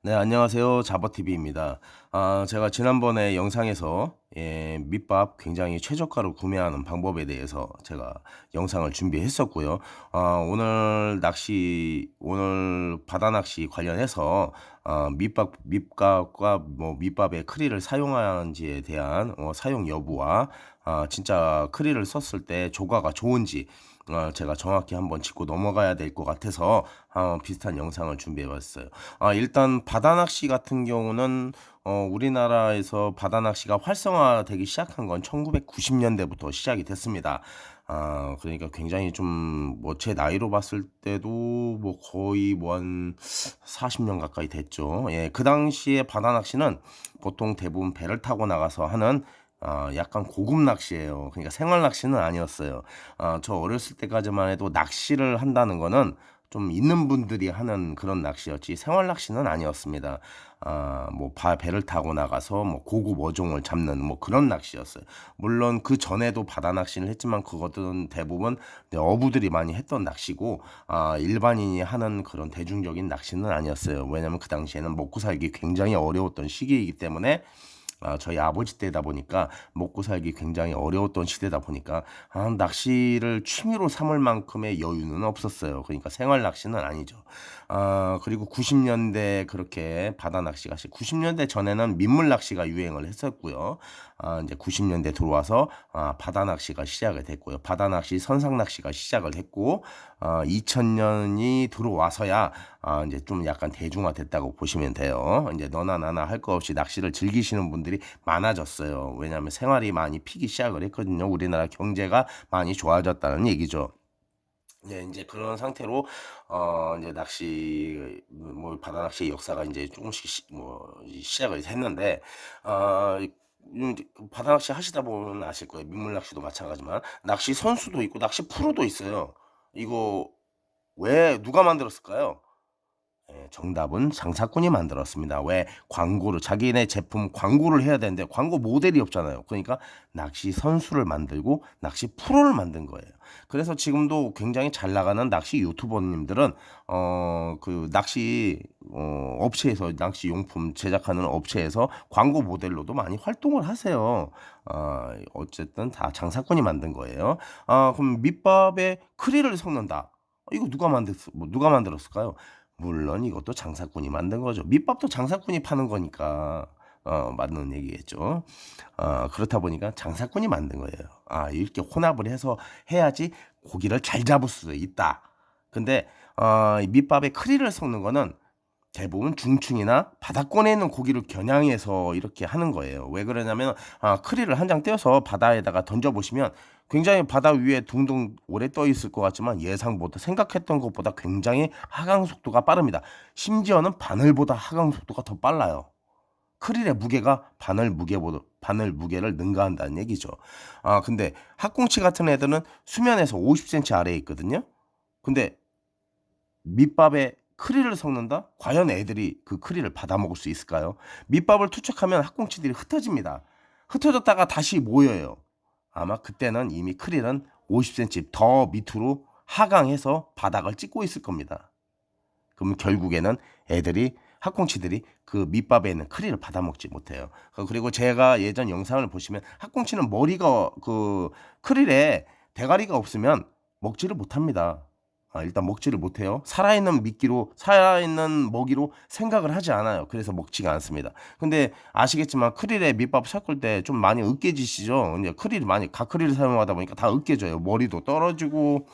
네, 안녕하세요. 자버TV입니다. 제가 지난번에 영상에서 밑밥 굉장히 최저가로 구매하는 방법에 대해서 제가 영상을 준비했었고요. 오늘 바다 낚시 관련해서 밑밥과 뭐 밑밥의 크릴을 사용하는지에 대한 사용 여부와 진짜 크릴을 썼을 때 조과가 좋은지 제가 정확히 한번 짚고 넘어가야 될 것 같아서 비슷한 영상을 준비해 봤어요. 일단 바다 낚시 같은 경우는 우리나라에서 바다 낚시가 활성화되기 시작한 건 1990년대부터 시작이 됐습니다. 그러니까 굉장히 좀 뭐 제 나이로 봤을 때도 뭐 거의 뭐 한 40년 가까이 됐죠. 예, 그 당시에 바다 낚시는 보통 대부분 배를 타고 나가서 하는 약간 고급 낚시예요. 그러니까 생활 낚시는 아니었어요. 저 어렸을 때까지만 해도 낚시를 한다는 거는 좀 있는 분들이 하는 그런 낚시였지 생활 낚시는 아니었습니다. 뭐 배를 타고 나가서 뭐 고급 어종을 잡는 뭐 그런 낚시였어요. 물론 그 전에도 바다 낚시를 했지만 그것들은 대부분 어부들이 많이 했던 낚시고 일반인이 하는 그런 대중적인 낚시는 아니었어요. 왜냐하면 그 당시에는 먹고 살기 굉장히 어려웠던 시기이기 때문에 저희 아버지 때다 보니까 먹고 살기 굉장히 어려웠던 시대다 보니까 낚시를 취미로 삼을 만큼의 여유는 없었어요. 그러니까 생활 낚시는 아니죠. 그리고 90년대 그렇게 바다 낚시가 90년대 전에는 민물 낚시가 유행을 했었고요. 이제 90년대 들어와서 바다 낚시가 시작을 됐고요. 바다 낚시, 선상 낚시가 시작을 했고 2000년이 들어와서야 이제 좀 약간 대중화됐다고 보시면 돼요. 이제 너나 나나 할 거 없이 낚시를 즐기시는 분들이 많아졌어요. 왜냐하면 생활이 많이 피기 시작을 했거든요. 우리나라 경제가 많이 좋아졌다는 얘기죠. 네, 이제 그런 상태로 이제 낚시 뭐 바다 낚시 역사가 이제 조금씩 시작을 했는데 이제 바다 낚시 하시다 보면 아실 거예요. 민물 낚시도 마찬가지지만 낚시 선수도 있고 낚시 프로도 있어요. 이거 왜 누가 만들었을까요? 예, 정답은 장사꾼이 만들었습니다. 왜? 광고를 자기네 제품 광고를 해야 되는데 광고 모델이 없잖아요. 그러니까 낚시 선수를 만들고 낚시 프로를 만든 거예요. 그래서 지금도 굉장히 잘 나가는 낚시 유튜버님들은 그 낚시 업체에서 낚시 용품 제작하는 업체에서 광고 모델로도 많이 활동을 하세요. 어쨌든 다 장사꾼이 만든 거예요. 그럼 밑밥에 크릴을 섞는다. 이거 누가 만들었을까요? 물론 이것도 장사꾼이 만든 거죠. 밑밥도 장사꾼이 파는 거니까 맞는 얘기겠죠. 그렇다 보니까 장사꾼이 만든 거예요. 이렇게 혼합을 해서 해야지 고기를 잘 잡을 수 있다. 근데 이 밑밥에 크릴을 섞는 거는 대부분 중층이나 바다권에 있는 고기를 겨냥해서 이렇게 하는 거예요. 왜 그러냐면 크릴을 한 장 떼어서 바다에다가 던져 보시면 굉장히 바다 위에 둥둥 오래 떠 있을 것 같지만 예상보다 생각했던 것보다 굉장히 하강 속도가 빠릅니다. 심지어는 바늘보다 하강 속도가 더 빨라요. 크릴의 무게가 바늘 무게를 능가한다는 얘기죠. 근데 학꽁치 같은 애들은 수면에서 50cm 아래에 있거든요. 근데 밑밥에 크릴을 섞는다? 과연 애들이 그 크릴을 받아먹을 수 있을까요? 밑밥을 투척하면 학꽁치들이 흩어집니다. 흩어졌다가 다시 모여요. 아마 그때는 이미 크릴은 50cm 더 밑으로 하강해서 바닥을 찍고 있을 겁니다. 그럼 결국에는 학꽁치들이 그 밑밥에 있는 크릴을 받아먹지 못해요. 그리고 제가 예전 영상을 보시면 학꽁치는 머리가 그 크릴에 대가리가 없으면 먹지를 못합니다. 일단 먹지를 못해요. 살아있는 먹이로 생각을 하지 않아요. 그래서 먹지가 않습니다. 근데 아시겠지만 크릴에 밑밥 섞을 때 좀 많이 으깨지시죠? 이제 크릴이 많이 가크릴을 사용하다 보니까 다 으깨져요. 머리도 떨어지고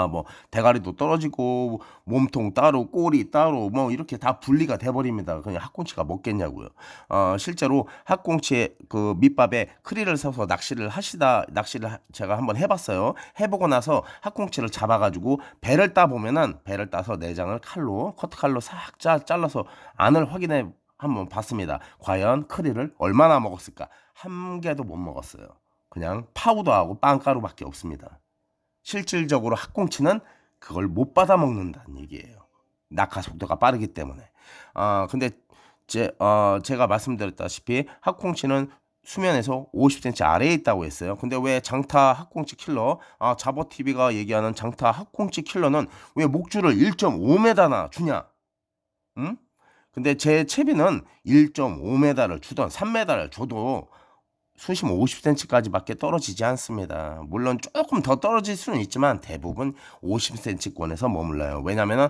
뭐 대가리도 떨어지고 몸통 따로 꼬리 따로 뭐 이렇게 다 분리가 돼 버립니다. 그냥 학꽁치가 먹겠냐고요. 실제로 학꽁치의 그 밑밥에 크릴을 써서 제가 한번 해 봤어요. 해 보고 나서 학꽁치를 잡아 가지고 배를 따 보면은 배를 따서 내장을 커트칼로 싹 잘라서 안을 확인해 한번 봤습니다. 과연 크릴을 얼마나 먹었을까? 한 개도 못 먹었어요. 그냥 파우더하고 빵가루밖에 없습니다. 실질적으로 학꽁치는 그걸 못 받아 먹는다는 얘기예요. 낙하 속도가 빠르기 때문에. 근데 제가 말씀드렸다시피 학꽁치는 수면에서 50cm 아래에 있다고 했어요. 근데 왜 장타 학꽁치 킬러, 자버TV가 얘기하는 장타 학꽁치 킬러는 왜 목줄을 1.5m나 주냐? 응? 근데 제 채비는 1.5m를 주던 3m를 줘도 수심 50cm까지밖에 떨어지지 않습니다. 물론 조금 더 떨어질 수는 있지만 대부분 50cm권에서 머물러요. 왜냐면은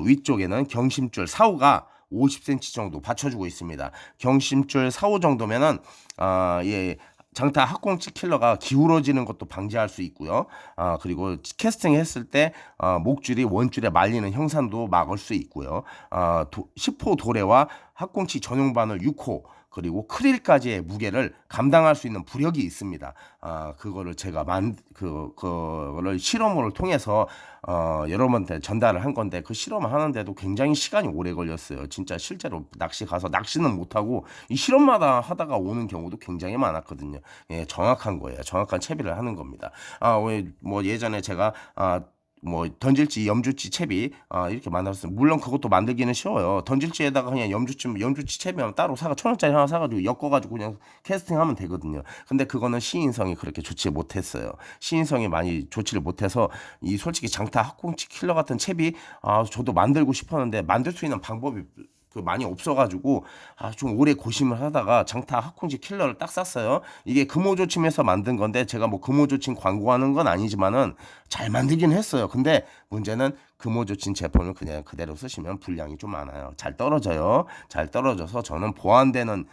위쪽에는 경심줄 4호가 50cm 정도 받쳐주고 있습니다. 경심줄 4호 정도면은 예, 장타 학꽁치 킬러가 기울어지는 것도 방지할 수 있고요. 그리고 캐스팅 했을 때 목줄이 원줄에 말리는 형상도 막을 수 있고요. 10호 도래와 학꽁치 전용 바늘 6호 그리고 크릴까지의 무게를 감당할 수 있는 부력이 있습니다. 그거를 제가 그거를 실험을 통해서 여러분한테 전달을 한 건데 그 실험을 하는데도 굉장히 시간이 오래 걸렸어요. 진짜 실제로 낚시 가서 낚시는 못하고 이 실험마다 하다가 오는 경우도 굉장히 많았거든요. 예, 정확한 거예요. 정확한 채비를 하는 겁니다. 뭐 예전에 제가 뭐 던질지 염주치 채비 이렇게 만들었어요. 물론 그것도 만들기는 쉬워요. 던질지에다가 그냥 염주치 채비하면 따로 1,000원짜리 하나 사가지고 엮어가지고 그냥 캐스팅하면 되거든요. 근데 그거는 시인성이 그렇게 좋지 못했어요. 시인성이 많이 좋지를 못해서 이 솔직히 장타 학꽁치 킬러 같은 채비 저도 만들고 싶었는데 만들 수 있는 방법이 많이 없어가지고 좀 오래 고심을 하다가 장타 학꽁치 킬러를 딱 샀어요. 이게 금호조침에서 만든 건데 제가 뭐 금호조침 광고하는 건 아니지만은 잘 만들긴 했어요. 근데 문제는 금호조침 제품을 그냥 그대로 쓰시면 분량이 좀 많아요. 잘 떨어져요. 잘 떨어져서 저는 보완되는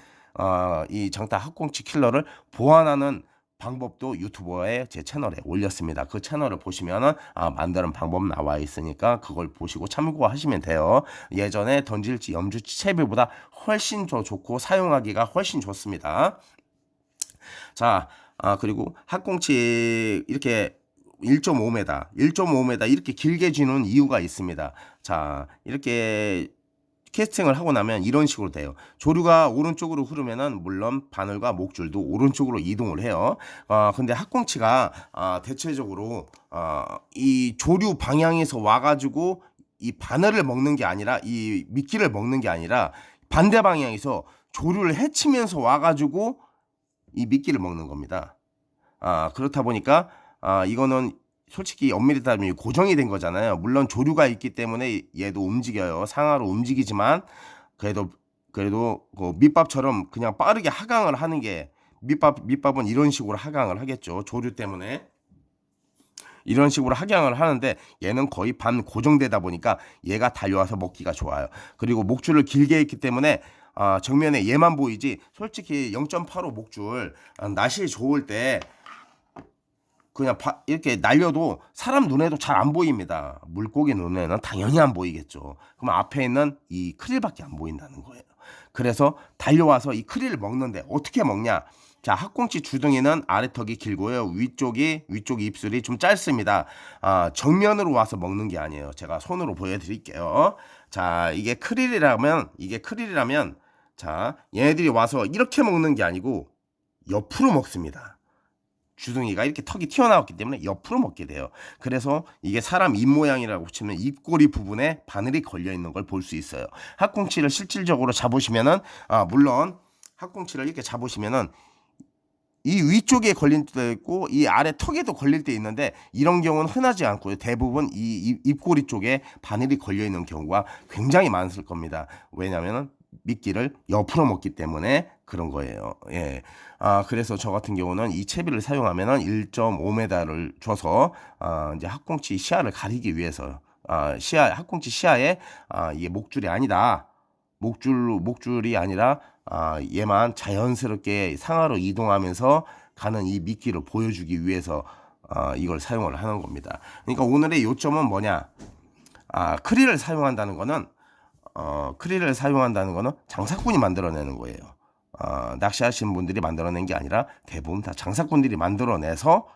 이 장타 학꽁치 킬러를 보완하는 방법도 유튜버의 제 채널에 올렸습니다. 그 채널을 보시면은 만드는 방법 나와 있으니까 그걸 보시고 참고하시면 돼요. 예전에 던질지 염주치 채비보다 훨씬 더 좋고 사용하기가 훨씬 좋습니다. 자, 그리고 학꽁치 이렇게 1.5m, 1.5m 이렇게 길게 쥐는 이유가 있습니다. 자, 이렇게 캐스팅을 하고 나면 이런 식으로 돼요. 조류가 오른쪽으로 흐르면은 물론 바늘과 목줄도 오른쪽으로 이동을 해요. 근데 학꽁치가 대체적으로 이 조류 방향에서 와가지고 이 바늘을 먹는 게 아니라 이 미끼를 먹는 게 아니라 반대 방향에서 조류를 헤치면서 와가지고 이 미끼를 먹는 겁니다. 그렇다 보니까 이거는 솔직히 엄밀히 따지면 고정이 된 거잖아요. 물론 조류가 있기 때문에 얘도 움직여요. 상하로 움직이지만 그래도 그 밑밥처럼 그냥 빠르게 하강을 하는 게 밑밥은 이런 식으로 하강을 하겠죠. 조류 때문에 이런 식으로 하강을 하는데 얘는 거의 반 고정되다 보니까 얘가 달려와서 먹기가 좋아요. 그리고 목줄을 길게 했기 때문에 정면에 얘만 보이지 솔직히 0.85 목줄 낯이 좋을 때 그냥 이렇게 날려도 사람 눈에도 잘 안 보입니다. 물고기 눈에는 당연히 안 보이겠죠. 그럼 앞에 있는 이 크릴밖에 안 보인다는 거예요. 그래서 달려와서 이 크릴을 먹는데 어떻게 먹냐? 자, 학꽁치 주둥이는 아래턱이 길고요. 위쪽 입술이 좀 짧습니다. 정면으로 와서 먹는 게 아니에요. 제가 손으로 보여드릴게요. 자, 이게 크릴이라면 자, 얘네들이 와서 이렇게 먹는 게 아니고 옆으로 먹습니다. 주둥이가 이렇게 턱이 튀어나왔기 때문에 옆으로 먹게 돼요. 그래서 이게 사람 입 모양이라고 치면 입꼬리 부분에 바늘이 걸려 있는 걸 볼 수 있어요. 학꽁치를 실질적으로 잡으시면은 물론 학꽁치를 이렇게 잡으시면은 이 위쪽에 걸릴 때도 있고 이 아래 턱에도 걸릴 때 있는데 이런 경우는 흔하지 않고요. 대부분 이 입꼬리 쪽에 바늘이 걸려 있는 경우가 굉장히 많을 겁니다. 왜냐하면은 미끼를 옆으로 먹기 때문에 그런 거예요. 예. 그래서 저 같은 경우는 이 채비를 사용하면은 1.5m를 줘서 이제 학꽁치 시야를 가리기 위해서 학꽁치 시야에 이게 목줄이 아니다. 목줄이 아니라 얘만 자연스럽게 상하로 이동하면서 가는 이 미끼를 보여주기 위해서 이걸 사용을 하는 겁니다. 그러니까 오늘의 요점은 뭐냐? 크릴을 사용한다는 거는 장사꾼이 만들어내는 거예요. 낚시하시는 분들이 만들어낸 게 아니라 대부분 다 장사꾼들이 만들어내서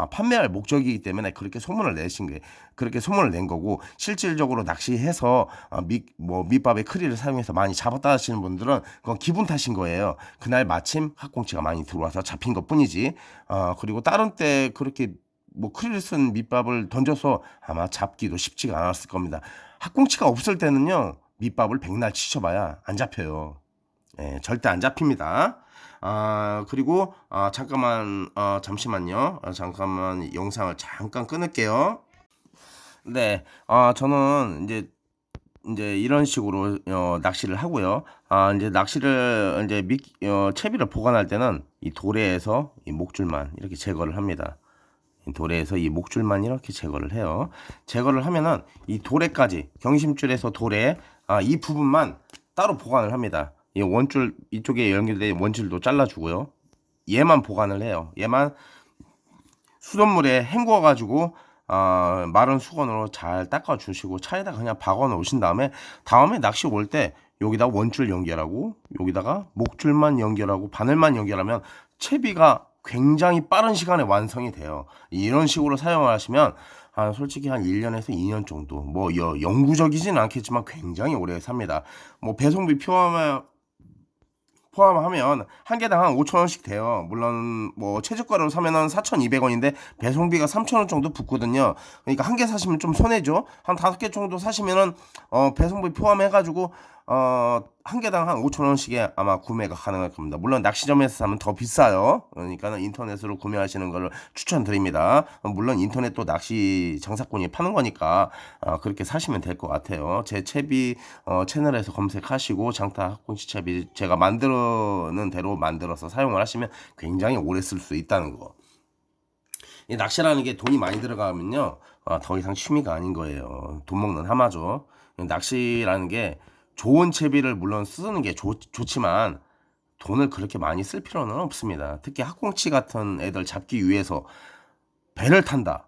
판매할 목적이기 때문에 그렇게 소문을 낸 거고 실질적으로 낚시해서 밑밥에 크릴을 사용해서 많이 잡았다 하시는 분들은 그건 기분 탓인 거예요. 그날 마침 학꽁치가 많이 들어와서 잡힌 것뿐이지. 그리고 다른 때 그렇게 크릴 쓴 밑밥을 던져서 아마 잡기도 쉽지가 않았을 겁니다. 학꽁치가 없을 때는요. 밑밥을 백날 치셔봐야 안 잡혀요. 예, 절대 안 잡힙니다. 그리고 잠시만요. 잠깐만 영상을 잠깐 끊을게요. 네, 저는 이제 인제 이런 식으로 낚시를 하고요. 인제 낚시를 인제 채비를 보관할 때는 이 도래에서 이 목줄만 이렇게 제거를 합니다. 이 도래에서 이 목줄만 이렇게 제거를 해요. 제거를 하면은 이 도래까지 경심줄에서 도래 이 부분만 따로 보관을 합니다. 이 원줄 이쪽에 연결된 원줄도 잘라 주고요. 얘만 보관을 해요. 얘만 수돗물에 헹궈 가지고 마른 수건으로 잘 닦아 주시고 차에다 그냥 박아 놓으신 다음에 낚시 올 때 여기다가 원줄 연결하고 여기다가 목줄만 연결하고 바늘만 연결하면 채비가 굉장히 빠른 시간에 완성이 돼요. 이런 식으로 사용을 하시면 솔직히 한 1 년에서 2년 정도 뭐 영구적이진 않겠지만 굉장히 오래 삽니다. 뭐 배송비 포함하면 한 개당 한 5,000원씩 돼요. 물론 뭐 최저가로 사면은 4,200원인데 배송비가 3,000원 정도 붙거든요. 그러니까 한 개 사시면 좀 손해죠. 한 5개 정도 사시면은 배송비 포함해 가지고 한 개당 한 5,000원씩에 아마 구매가 가능할 겁니다. 물론 낚시점에서 사면 더 비싸요. 그러니까는 인터넷으로 구매하시는 거를 추천드립니다. 물론 인터넷도 낚시 장사꾼이 파는 거니까 그렇게 사시면 될 것 같아요. 제 채비 채널에서 검색하시고 장타 학꽁치 채비 제가 만드는 대로 만들어서 사용을 하시면 굉장히 오래 쓸 수 있다는 거. 이 낚시라는 게 돈이 많이 들어가면요 더 이상 취미가 아닌 거예요. 돈 먹는 하마죠. 낚시라는 게 좋은 채비를 물론 쓰는 게 좋지만 돈을 그렇게 많이 쓸 필요는 없습니다. 특히 학꽁치 같은 애들 잡기 위해서 배를 탄다.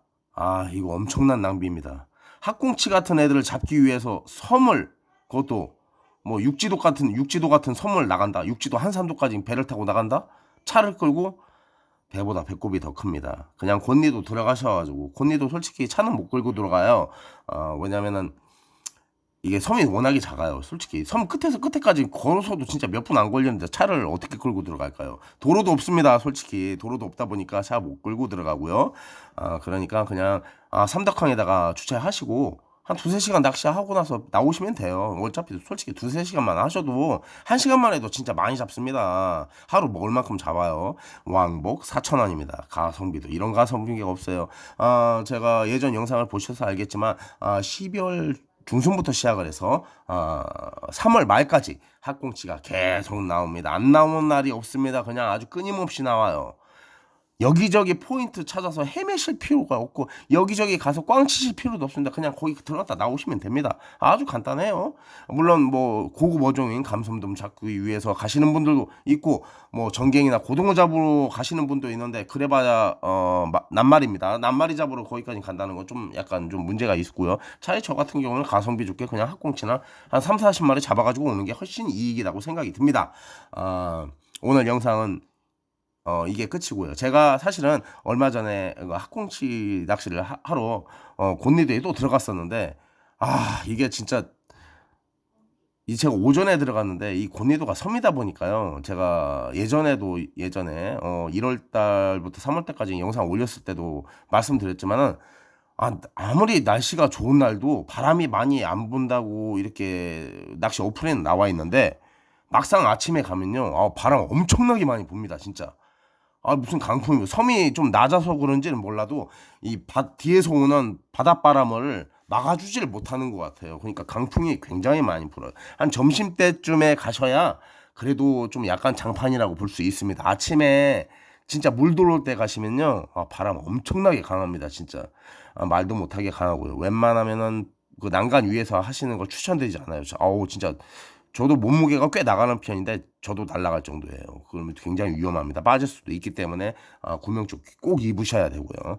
이거 엄청난 낭비입니다. 학꽁치 같은 애들을 잡기 위해서 섬을 그것도 뭐 육지도 같은 섬을 나간다. 육지도 한산도까지 배를 타고 나간다. 차를 끌고 배보다 배꼽이 더 큽니다. 그냥 곤니도 들어가셔가지고 곤니도 솔직히 차는 못 끌고 들어가요. 왜냐면은 이게 섬이 워낙에 작아요. 솔직히 섬 끝에서 끝에까지 걸어서도 진짜 몇 분 안 걸리는데 차를 어떻게 끌고 들어갈까요? 도로도 없습니다. 솔직히 도로도 없다 보니까 차 못 끌고 들어가고요. 그러니까 그냥 삼덕항에다가 주차하시고 한 두세 시간 낚시하고 나서 나오시면 돼요. 어차피 솔직히 두세 시간만 하셔도 한 시간만 해도 진짜 많이 잡습니다. 하루 먹을 만큼 잡아요. 왕복 4,000원입니다. 가성비도 이런 가성비가 없어요. 제가 예전 영상을 보셔서 알겠지만 12월 중순부터 시작을 해서 3월 말까지 학꽁치가 계속 나옵니다. 안 나오는 날이 없습니다. 그냥 아주 끊임없이 나와요. 여기저기 포인트 찾아서 헤매실 필요가 없고 여기저기 가서 꽝치실 필요도 없습니다. 그냥 거기 들어갔다 나오시면 됩니다. 아주 간단해요. 물론 뭐 고급 어종인 감섬돔 잡기 위해서 가시는 분들도 있고 뭐 전갱이나 고등어 잡으러 가시는 분도 있는데 그래봐야 낱말입니다. 낱말이 잡으러 거기까지 간다는 건 좀 약간 좀 문제가 있고요. 차라리 저 같은 경우는 가성비 좋게 그냥 학꽁치나 한 3, 40마리 잡아가지고 오는 게 훨씬 이익이라고 생각이 듭니다. 오늘 영상은 이게 끝이고요. 제가 사실은 얼마 전에 학꽁치 낚시를 하러 곤리도에 또 들어갔었는데 이게 진짜 제가 오전에 들어갔는데 이 곤리도가 섬이다 보니까요. 제가 예전에 1월 달부터 3월 달까지 영상 올렸을 때도 말씀드렸지만은 아무리 날씨가 좋은 날도 바람이 많이 안 분다고 이렇게 낚시 어플에는 나와 있는데 막상 아침에 가면요. 바람 엄청나게 많이 붑니다, 진짜. 무슨 강풍이고 섬이 좀 낮아서 그런지는 몰라도 뒤에서 오는 바닷바람을 막아주지를 못하는 것 같아요. 그러니까 강풍이 굉장히 많이 불어요. 한 점심때쯤에 가셔야 그래도 좀 약간 장판이라고 볼 수 있습니다. 아침에 진짜 물 들어올 때 가시면요. 바람 엄청나게 강합니다. 진짜. 말도 못하게 강하고요. 웬만하면은 그 난간 위에서 하시는 걸 추천드리지 않아요. 진짜 저도 몸무게가 꽤 나가는 편인데 저도 날아갈 정도예요. 그러면 굉장히 위험합니다. 빠질 수도 있기 때문에 구명조끼 꼭 입으셔야 되고요.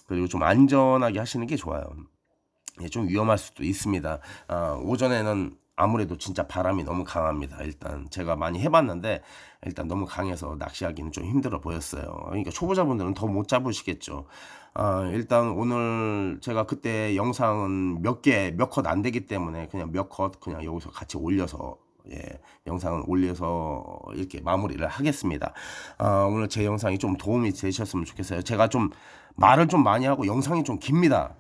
그리고 좀 안전하게 하시는 게 좋아요. 좀 위험할 수도 있습니다. 오전에는 아무래도 진짜 바람이 너무 강합니다. 일단 제가 많이 해봤는데 일단 너무 강해서 낚시하기는 좀 힘들어 보였어요. 그러니까 초보자분들은 더 못 잡으시겠죠. 일단 오늘 제가 그때 영상은 몇 컷 안 되기 때문에 그냥 몇 컷 그냥 여기서 같이 올려서 영상을 올려서 이렇게 마무리를 하겠습니다. 오늘 제 영상이 좀 도움이 되셨으면 좋겠어요. 제가 좀 말을 좀 많이 하고 영상이 좀 깁니다.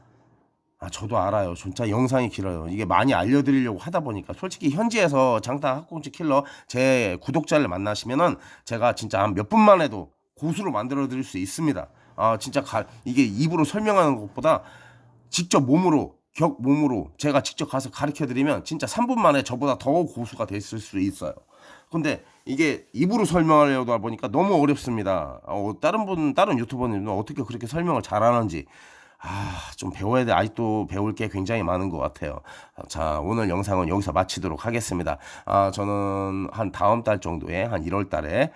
저도 알아요. 진짜 영상이 길어요. 이게 많이 알려드리려고 하다 보니까 솔직히 현지에서 장타 학꽁치 킬러 제 구독자를 만나시면은 제가 진짜 한 몇 분만 해도 고수로 만들어 드릴 수 있습니다. 진짜 이게 입으로 설명하는 것보다 직접 몸으로 격 몸으로 제가 직접 가서 가르쳐 드리면 진짜 3분 만에 저보다 더 고수가 됐을 수 있어요. 근데 이게 입으로 설명하려다 보니까 너무 어렵습니다. 다른 유튜버님은 어떻게 그렇게 설명을 잘하는지 좀 배워야 돼. 아직도 배울 게 굉장히 많은 것 같아요. 자, 오늘 영상은 여기서 마치도록 하겠습니다. 저는 한 다음 달 정도에 한 1월 달에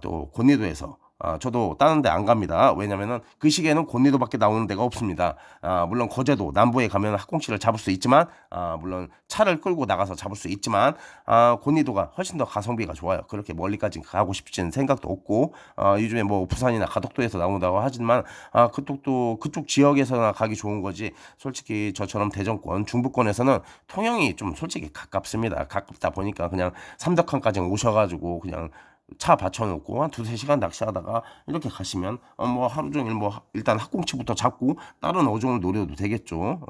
또 곤리도에서 저도 다른 데 안 갑니다. 왜냐면은 그 시기에는 곤리도밖에 나오는 데가 없습니다. 물론 거제도 남부에 가면 학꽁치를 잡을 수 있지만 물론 차를 끌고 나가서 잡을 수 있지만 곤리도가 훨씬 더 가성비가 좋아요. 그렇게 멀리까지 가고 싶지는 생각도 없고 요즘에 뭐 부산이나 가덕도에서 나온다고 하지만 그쪽 지역에서나 가기 좋은 거지. 솔직히 저처럼 대전권 중부권에서는 통영이 좀 솔직히 가깝습니다. 가깝다 보니까 그냥 삼덕항까지 오셔가지고 그냥 차 받쳐놓고 한 두세 시간 낚시하다가 이렇게 가시면 뭐 하루 종일 뭐 일단 학꽁치부터 잡고 다른 어종을 노려도 되겠죠.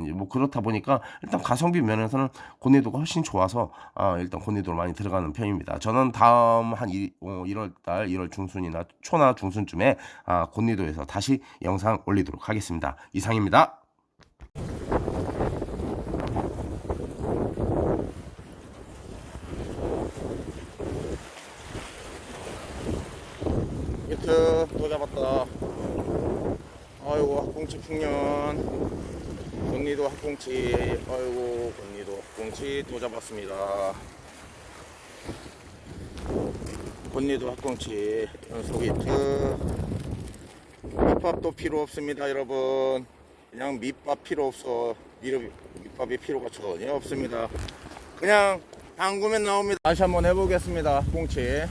이제 뭐 그렇다 보니까 일단 가성비 면에서는 곤리도가 훨씬 좋아서 일단 곤리도로 많이 들어가는 편입니다. 저는 다음 한 1월 달 1월 중순이나 초나 중순쯤에 곤리도에서 다시 영상 올리도록 하겠습니다. 이상입니다. 히트 또 잡았다. 아이고 학꽁치 풍년. 곤리도 학꽁치. 아이고 곤리도 학꽁치 또 잡았습니다. 곤리도 학꽁치 연속 히트. 밑밥도 필요 없습니다 여러분. 그냥 밑밥 필요 없어. 밑밥이 필요가 전혀 없습니다. 그냥 담그면 나옵니다. 다시 한번 해보겠습니다. 학꽁치.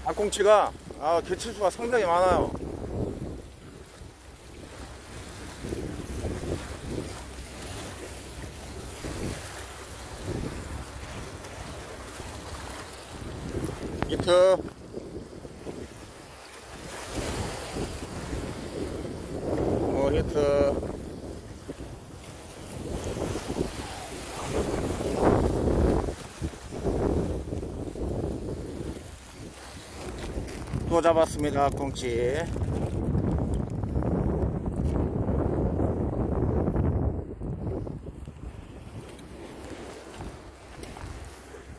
학꽁치가 개체수가 상당히 많아요. 히트. 히트. 또 잡았습니다. 학꽁치.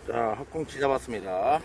자, 학꽁치 잡았습니다.